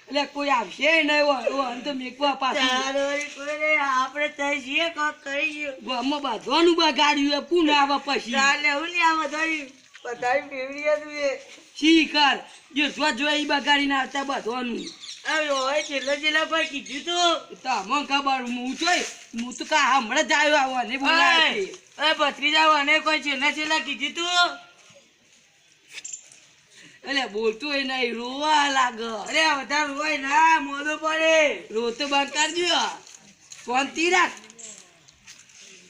એટલે કોઈ આવશે નહીં તો મેકવા પાછું આપણે થઈ છીએ કોક કરી ગયું ગામમાં બાંધવાનું બગાડ્યું પૂન આવે પછી ચાલે હું લે આ બધાય ફેવરિયા તું એ શીખર જો જોઈ બગાડીને આવતા બાંધવાનું હોય છેલ્લા પર કીધું તું તમને ખબર હું જોઈ હું તો કા હમણાં જ આવ્યો આવવાને બોલાય ભત્રીજા અને કોઈ છેલ્લા કીધું તું એટલે બોલતું એ નહીં રોવા લાગે અરે વધારે રોય ના મોદો પડે રોતો બંધ કરજો શાંતિ રાખ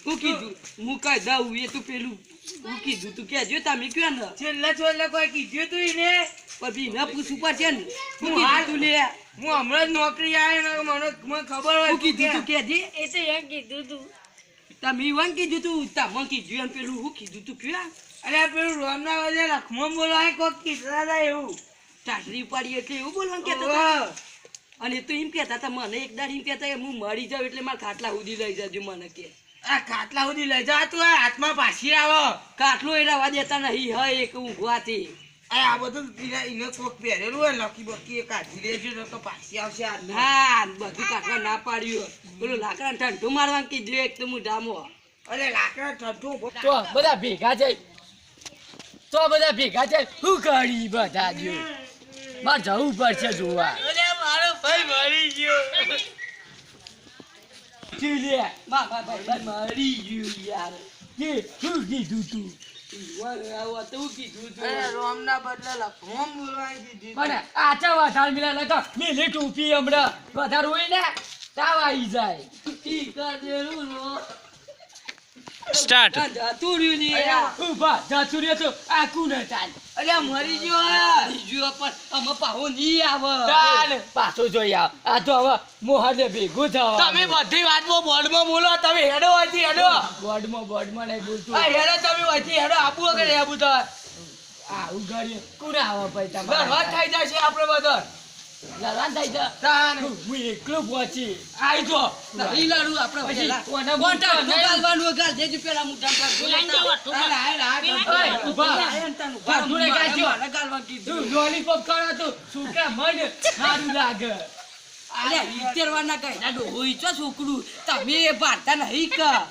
શું કીધું હું કઈ દઉં એ તું પેલું હું કીધું તું કેજો તમે કયો ને છેલ્લા કોઈ કીધું તું એને પછી ન પૂછવું પડશે ને શું કીધું તું લે હું હમણાં જ નોકરી આવ્યો મને ખબર હોય શું કીધું તું કેજે એ તો એમ કીધું તું તમે એવું કીધું તું તમે કીધું એમ પેલું શું કીધું તું કયો અરે પેલું રોમના વજે લખમણ બોલવા કોક કીધા હતા એવું ચાટરી પાડી એટલે એવું બોલવાનું કહેતા હતા અને તો એમ કહેતા હતા મને એક દાડ એમ કહેતા હું મરી જાઉં એટલે મારા ખાટલા સુધી લઈ જજો મને કે આ ખાટલા સુધી લઈ જા તું હાથમાં પાછી આવો ખાટલો એ રવા દેતા નહીં હા એક ઊંઘવાથી આ બધું એને કોક પહેરેલું હોય લકી બકી એ કાઢી લેજો તો પાછી આવશે ના બધું કાઢવા ના પાડ્યું પેલું લાકડા ઠંડુ મારવાનું કીધું એક તો હું ડામો અરે લાકડા ઠંડુ તો બધા ભેગા જાય શું કરી બધા જો મારે જવું પડશે જોવા અરે મારો ભાઈ મરી ગયો મરી ગયું યાર કે શું કીધું તું રોમના બદલે લખમણ બોલવા દીધી પણ આચા વધારે મિલા લગા મેલી ટોપી હમણાં વધારે હોય ને તાવ આવી જાય ઈ કરેલું નો સ્ટાર્ટ ઉભા જાતુરિયો તો આ કુને તાન અરે મરી ગયો બીજું પણ અમે પાહો ની આવે પાછો જોઈ આવ આ તો હવે મોહને ભેગું થવા તમે બધી વાતમાં બોર્ડમાં બોલો તમે હેડો હોયથી હેડો બોર્ડમાં નહીં બોલતું આ હેડો તમે હોયથી હેડો આબુ વગર આબુ તો આ ઉગાડી કોને આવે ભાઈ તમારે બરબાદ થઈ જશે આપણે બધા લડવાન થઈ જા તાન હું એકલો પહોંચી આઈ જો નહીં લડું આપણે પછી કોને બોલતા ગાલવાનું ગાલ દેજો પેલા મુઠા પર લોલીપોપ કરો તો સુકા મન સારું લાગે અરે વિચારવાના કઈ ના હોય છો છોકરું તમે ભારતા નહીં કા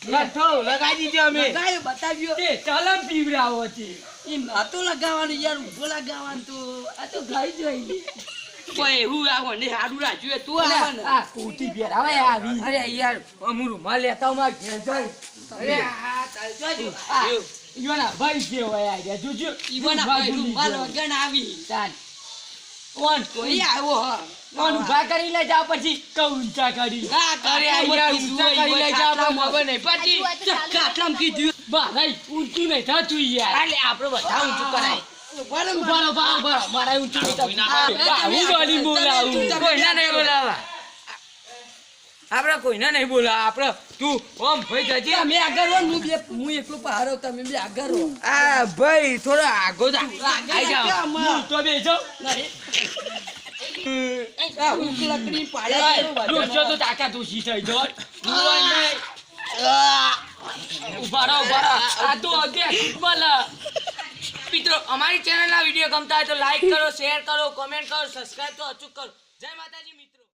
લઠો લગાવી દીધો અમે લગાયો બતાવ્યો તે ચલમ પીવરાવો છે એ નતો લગાવવાનું યાર ઉભો લગાવવાનું તો આ તો ગાઈ જોઈ કોઈ એવું આવો ને હાડું રાખ્યું તું આવે ને આ કોટી પહેરાવે આવી અરે યાર અમુ રૂમાલ લેતા માં ઘેર જાય અરે આ ચાલજો ઈવાના ભાઈ કેવાય આ જોજો ઈવાના ભાઈ રૂમાલ વગર આવી તાન કોણ કોઈ આવ્યો હા કોણ ઉભા કરી લઈ જાવ પછી કઉંચા કરી હા કરે યાર ઊંચા કરી લઈ જાવ આપણે મગર નહીં પછી કાટલામ કીધું બા નહીં ઊંચું નહીં થતું યાર એટલે આપણે બધા ઊંચું કરાય બરો મારા ઊંચું હું ગોલી બોલાવું કોઈના નહીં બોલાવા આપણે કોઈને નહીં બોલાવા આપણે તું ઓમ ભાઈ જજે તમે આગળ રહો હું એકલો પહાડો તમે બે આગળ રહો આ ભાઈ થોડો આગો આઈ જાવ હું તો બેજો આ ઉક લકડી પાડે દોસ્તો તો તાકા દોશી થઈ જો ઉભા રહો આ તો અગે બોલા મિત્રો અમારી ચેનલના વિડીયો ગમતા હોય તો લાઈક કરો શેર કરો કમેન્ટ કરો સબસ્ક્રાઇબ તો અચૂક કરો જય માતાજી મિત્રો।